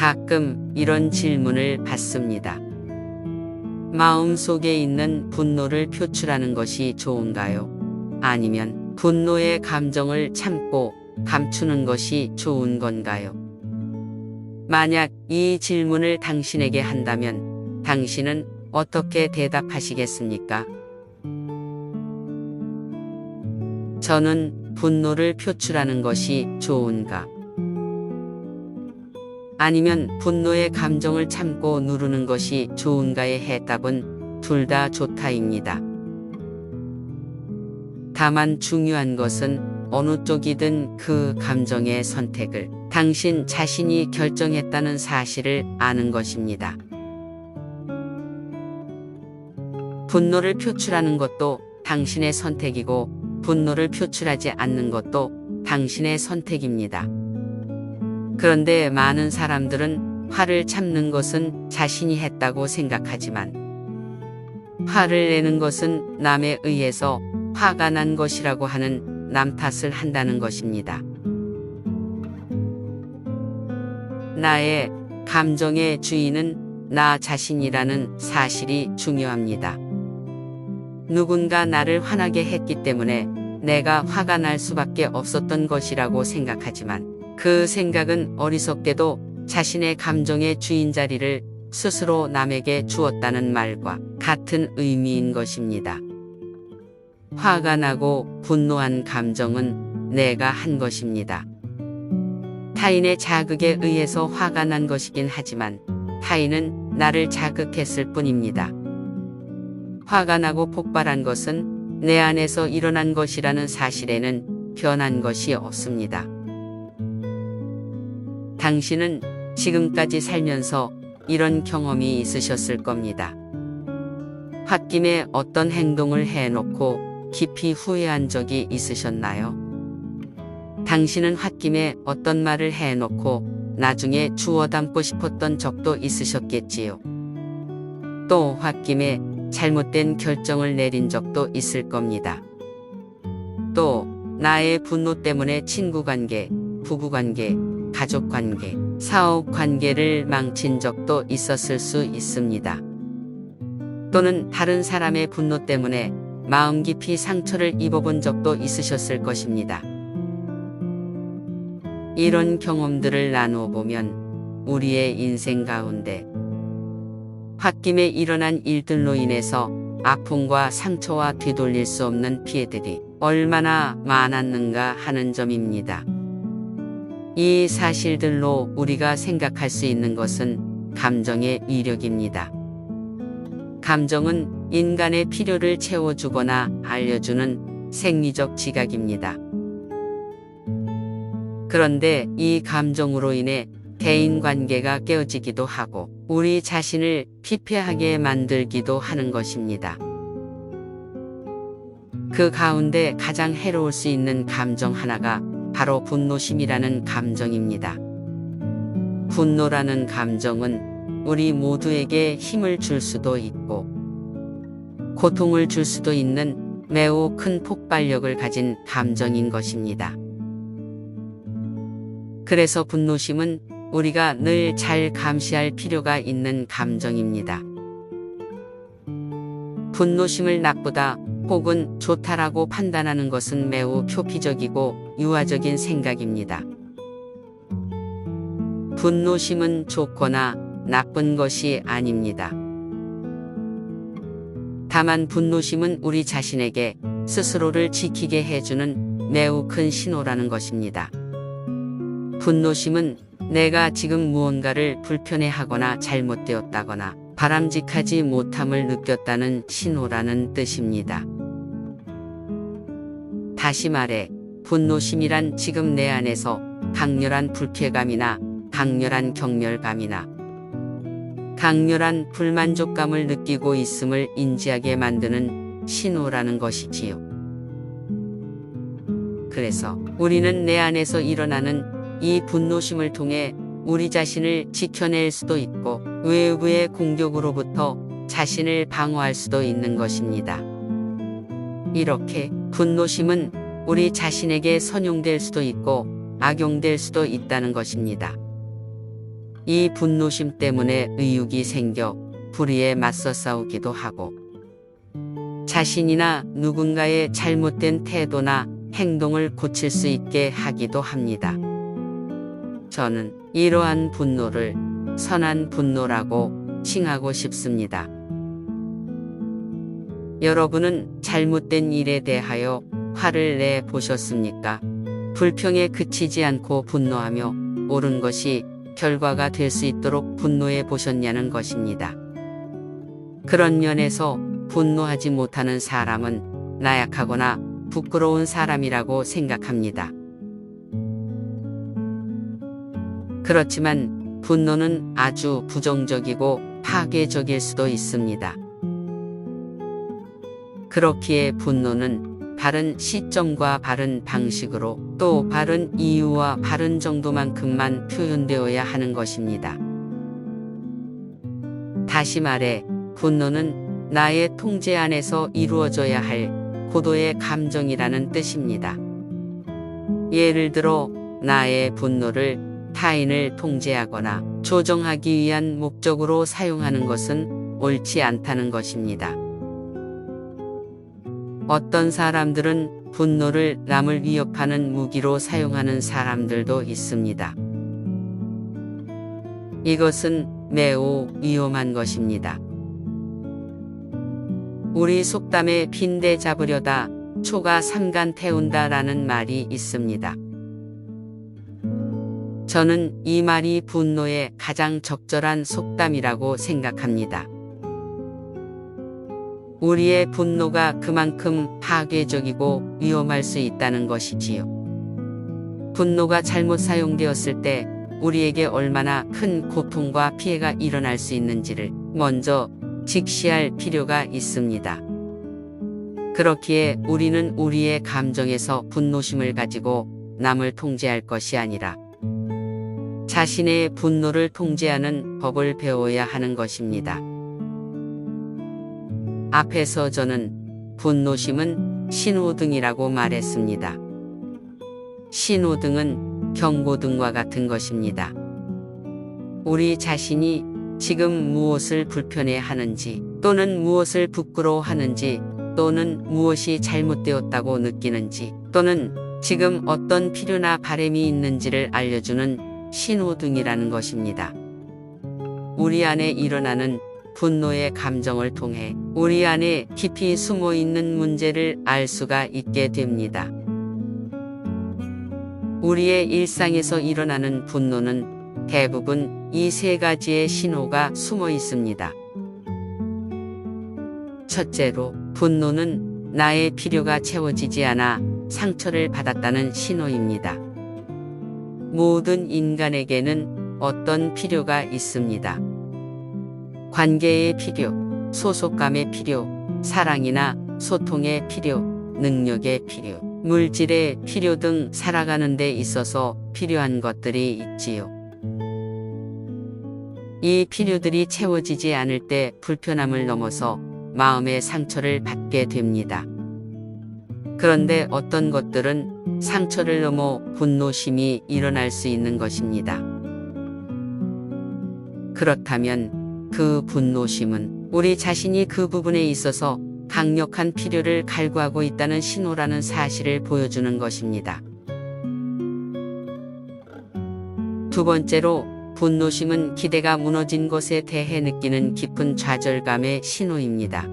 가끔 이런 질문을 받습니다. 마음속에 있는 분노를 표출하는 것이 좋은가요? 아니면 분노의 감정을 참고 감추는 것이 좋은 건가요? 만약 이 질문을 당신에게 한다면 당신은 어떻게 대답하시겠습니까? 저는 분노를 표출하는 것이 좋은가? 아니면 분노의 감정을 참고 누르는 것이 좋은가의 해답은 둘 다 좋다입니다. 다만 중요한 것은 어느 쪽이든 그 감정의 선택을 당신 자신이 결정했다는 사실을 아는 것입니다. 분노를 표출하는 것도 당신의 선택이고 분노를 표출하지 않는 것도 당신의 선택입니다. 그런데 많은 사람들은 화를 참는 것은 자신이 했다고 생각하지만 화를 내는 것은 남에 의해서 화가 난 것이라고 하는 남 탓을 한다는 것입니다. 나의 감정의 주인은 나 자신이라는 사실이 중요합니다. 누군가 나를 화나게 했기 때문에 내가 화가 날 수밖에 없었던 것이라고 생각하지만 그 생각은 어리석게도 자신의 감정의 주인 자리를 스스로 남에게 주었다는 말과 같은 의미인 것입니다. 화가 나고 분노한 감정은 내가 한 것입니다. 타인의 자극에 의해서 화가 난 것이긴 하지만 타인은 나를 자극했을 뿐입니다. 화가 나고 폭발한 것은 내 안에서 일어난 것이라는 사실에는 변한 것이 없습니다. 당신은 지금까지 살면서 이런 경험이 있으셨을 겁니다. 홧김에 어떤 행동을 해놓고 깊이 후회한 적이 있으셨나요? 당신은 홧김에 어떤 말을 해놓고 나중에 주워 담고 싶었던 적도 있으셨겠지요. 또 홧김에 잘못된 결정을 내린 적도 있을 겁니다. 또 나의 분노 때문에 친구관계, 부부관계, 가족관계, 사업관계를 망친 적도 있었을 수 있습니다. 또는 다른 사람의 분노 때문에 마음 깊이 상처를 입어본 적도 있으셨을 것입니다. 이런 경험들을 나누어 보면 우리의 인생 가운데 홧김에 일어난 일들로 인해서 아픔과 상처와 되돌릴 수 없는 피해들이 얼마나 많았는가 하는 점입니다. 이 사실들로 우리가 생각할 수 있는 것은 감정의 위력입니다. 감정은 인간의 필요를 채워주거나 알려주는 생리적 지각입니다. 그런데 이 감정으로 인해 대인관계가 깨어지기도 하고 우리 자신을 피폐하게 만들기도 하는 것입니다. 그 가운데 가장 해로울 수 있는 감정 하나가 바로 분노심이라는 감정입니다. 분노라는 감정은 우리 모두에게 힘을 줄 수도 있고 고통을 줄 수도 있는 매우 큰 폭발력을 가진 감정인 것입니다. 그래서 분노심은 우리가 늘 잘 감시할 필요가 있는 감정입니다. 분노심을 나쁘다 혹은 좋다라고 판단하는 것은 매우 표피적이고 유아적인 생각입니다. 분노심은 좋거나 나쁜 것이 아닙니다. 다만 분노심은 우리 자신에게 스스로를 지키게 해주는 매우 큰 신호라는 것입니다. 분노심은 내가 지금 무언가를 불편해하거나 잘못되었다거나 바람직하지 못함을 느꼈다는 신호라는 뜻입니다. 다시 말해 분노심이란 지금 내 안에서 강렬한 불쾌감이나 강렬한 경멸감이나 강렬한 불만족감을 느끼고 있음을 인지하게 만드는 신호라는 것이지요. 그래서 우리는 내 안에서 일어나는 이 분노심을 통해 우리 자신을 지켜낼 수도 있고 외부의 공격으로부터 자신을 방어할 수도 있는 것입니다. 이렇게 분노심은 우리 자신에게 선용될 수도 있고 악용될 수도 있다는 것입니다. 이 분노심 때문에 의욕이 생겨 불의에 맞서 싸우기도 하고 자신이나 누군가의 잘못된 태도나 행동을 고칠 수 있게 하기도 합니다. 저는 이러한 분노를 선한 분노라고 칭하고 싶습니다. 여러분은 잘못된 일에 대하여 화를 내 보셨습니까? 불평에 그치지 않고 분노하며 옳은 것이 결과가 될 수 있도록 분노해 보셨냐는 것입니다. 그런 면에서 분노하지 못하는 사람은 나약하거나 부끄러운 사람이라고 생각합니다. 그렇지만 분노는 아주 부정적이고 파괴적일 수도 있습니다. 그렇기에 분노는 바른 시점과 바른 방식으로 또 바른 이유와 바른 정도만큼만 표현되어야 하는 것입니다. 다시 말해 분노는 나의 통제 안에서 이루어져야 할 고도의 감정이라는 뜻입니다. 예를 들어 나의 분노를 타인을 통제하거나 조정하기 위한 목적으로 사용하는 것은 옳지 않다는 것입니다. 어떤 사람들은 분노를 남을 위협하는 무기로 사용하는 사람들도 있습니다. 이것은 매우 위험한 것입니다. 우리 속담에 빈대 잡으려다 초가 삼간 태운다라는 말이 있습니다. 저는 이 말이 분노에 가장 적절한 속담이라고 생각합니다. 우리의 분노가 그만큼 파괴적이고 위험할 수 있다는 것이지요. 분노가 잘못 사용되었을 때 우리에게 얼마나 큰 고통과 피해가 일어날 수 있는지를 먼저 직시할 필요가 있습니다. 그렇기에 우리는 우리의 감정에서 분노심을 가지고 남을 통제할 것이 아니라 자신의 분노를 통제하는 법을 배워야 하는 것입니다. 앞에서 저는 분노심은 신호등이라고 말했습니다. 신호등은 경고등과 같은 것입니다. 우리 자신이 지금 무엇을 불편해 하는지 또는 무엇을 부끄러워하는지 또는 무엇이 잘못되었다고 느끼는지 또는 지금 어떤 필요나 바람이 있는지를 알려주는 신호등이라는 것입니다. 우리 안에 일어나는 분노의 감정을 통해 우리 안에 깊이 숨어 있는 문제를 알 수가 있게 됩니다. 우리의 일상에서 일어나는 분노는 대부분 이 세 가지의 신호가 숨어 있습니다. 첫째로, 분노는 나의 필요가 채워지지 않아 상처를 받았다는 신호입니다. 모든 인간에게는 어떤 필요가 있습니다. 관계의 필요, 소속감의 필요, 사랑이나 소통의 필요, 능력의 필요, 물질의 필요 등 살아가는 데 있어서 필요한 것들이 있지요. 이 필요들이 채워지지 않을 때 불편함을 넘어서 마음의 상처를 받게 됩니다. 그런데 어떤 것들은 상처를 넘어 분노심이 일어날 수 있는 것입니다. 그렇다면 그 분노심은 우리 자신이 그 부분에 있어서 강력한 필요를 갈구하고 있다는 신호라는 사실을 보여주는 것입니다. 두 번째로, 분노심은 기대가 무너진 것에 대해 느끼는 깊은 좌절감의 신호입니다.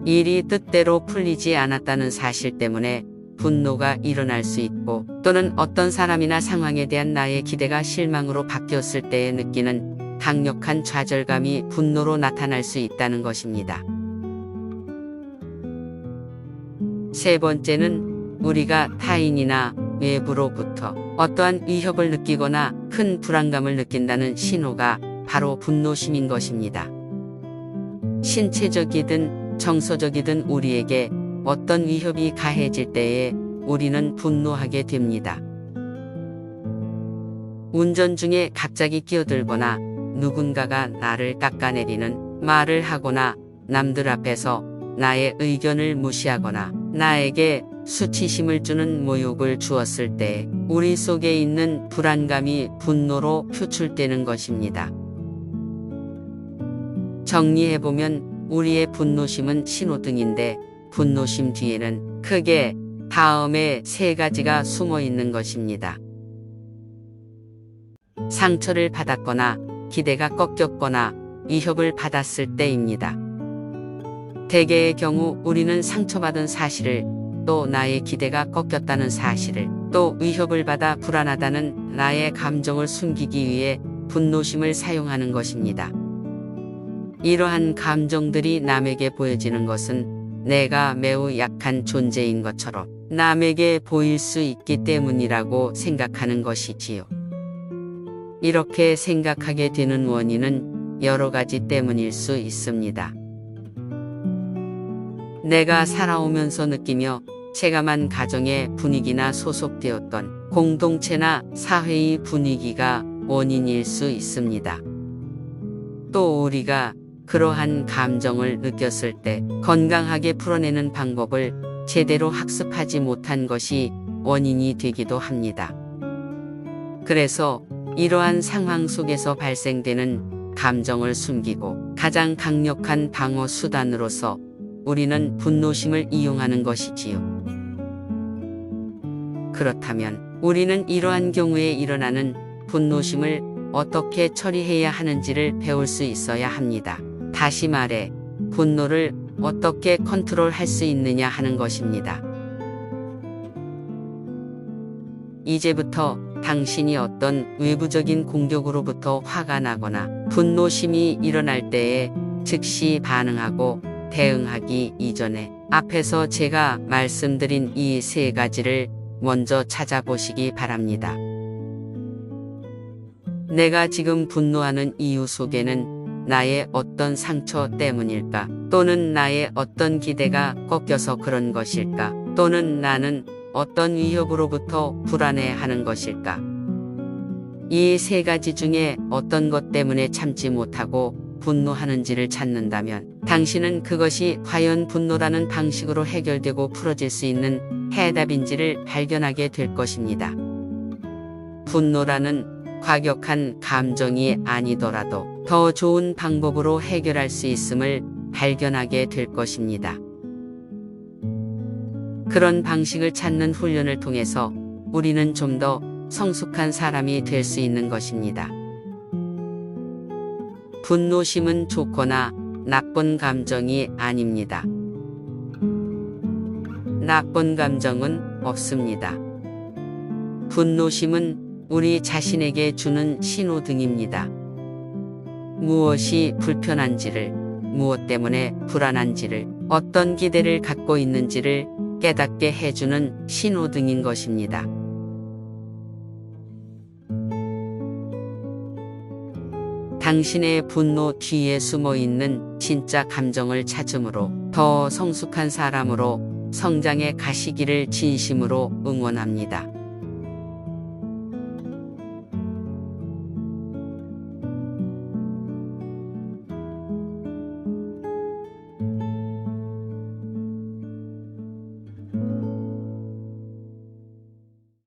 일이 뜻대로 풀리지 않았다는 사실 때문에 분노가 일어날 수 있고 또는 어떤 사람이나 상황에 대한 나의 기대가 실망으로 바뀌었을 때에 느끼는 강력한 좌절감이 분노로 나타날 수 있다는 것입니다. 세 번째는 우리가 타인이나 외부로부터 어떠한 위협을 느끼거나 큰 불안감을 느낀다는 신호가 바로 분노심인 것입니다. 신체적이든 정서적이든 우리에게 어떤 위협이 가해질 때에 우리는 분노하게 됩니다. 운전 중에 갑자기 끼어들거나 누군가가 나를 깎아내리는 말을 하거나 남들 앞에서 나의 의견을 무시하거나 나에게 수치심을 주는 모욕을 주었을 때 우리 속에 있는 불안감이 분노로 표출되는 것입니다. 정리해보면 우리의 분노심은 신호등인데 분노심 뒤에는 크게 다음의 세 가지가 숨어 있는 것입니다. 상처를 받았거나 기대가 꺾였거나 위협을 받았을 때입니다. 대개의 경우 우리는 상처받은 사실을, 또 나의 기대가 꺾였다는 사실을, 또 위협을 받아 불안하다는 나의 감정을 숨기기 위해 분노심을 사용하는 것입니다. 이러한 감정들이 남에게 보여지는 것은 내가 매우 약한 존재인 것처럼 남에게 보일 수 있기 때문이라고 생각하는 것이지요. 이렇게 생각하게 되는 원인은 여러 가지 때문일 수 있습니다. 내가 살아오면서 느끼며 체감한 가정의 분위기나 소속되었던 공동체나 사회의 분위기가 원인일 수 있습니다. 또 우리가 그러한 감정을 느꼈을 때 건강하게 풀어내는 방법을 제대로 학습하지 못한 것이 원인이 되기도 합니다. 그래서 이러한 상황 속에서 발생되는 감정을 숨기고 가장 강력한 방어 수단으로서 우리는 분노심을 이용하는 것이지요. 그렇다면 우리는 이러한 경우에 일어나는 분노심을 어떻게 처리해야 하는지를 배울 수 있어야 합니다. 다시 말해 분노를 어떻게 컨트롤할 수 있느냐 하는 것입니다. 이제부터 당신이 어떤 외부적인 공격으로부터 화가 나거나 분노심이 일어날 때에 즉시 반응하고 대응하기 이전에 앞에서 제가 말씀드린 이 세 가지를 먼저 찾아보시기 바랍니다. 내가 지금 분노하는 이유 속에는 나의 어떤 상처 때문일까? 또는 나의 어떤 기대가 꺾여서 그런 것일까? 또는 나는 어떤 위협으로부터 불안해하는 것일까? 이 세 가지 중에 어떤 것 때문에 참지 못하고 분노하는지를 찾는다면 당신은 그것이 과연 분노라는 방식으로 해결되고 풀어질 수 있는 해답인지를 발견하게 될 것입니다. 분노라는 과격한 감정이 아니더라도 더 좋은 방법으로 해결할 수 있음을 발견하게 될 것입니다. 그런 방식을 찾는 훈련을 통해서 우리는 좀 더 성숙한 사람이 될 수 있는 것입니다. 분노심은 좋거나 나쁜 감정이 아닙니다. 나쁜 감정은 없습니다. 분노심은 우리 자신에게 주는 신호등입니다. 무엇이 불편한지를, 무엇 때문에 불안한지를, 어떤 기대를 갖고 있는지를 깨닫게 해주는 신호등인 것입니다. 당신의 분노 뒤에 숨어 있는 진짜 감정을 찾음으로 더 성숙한 사람으로 성장해 가시기를 진심으로 응원합니다.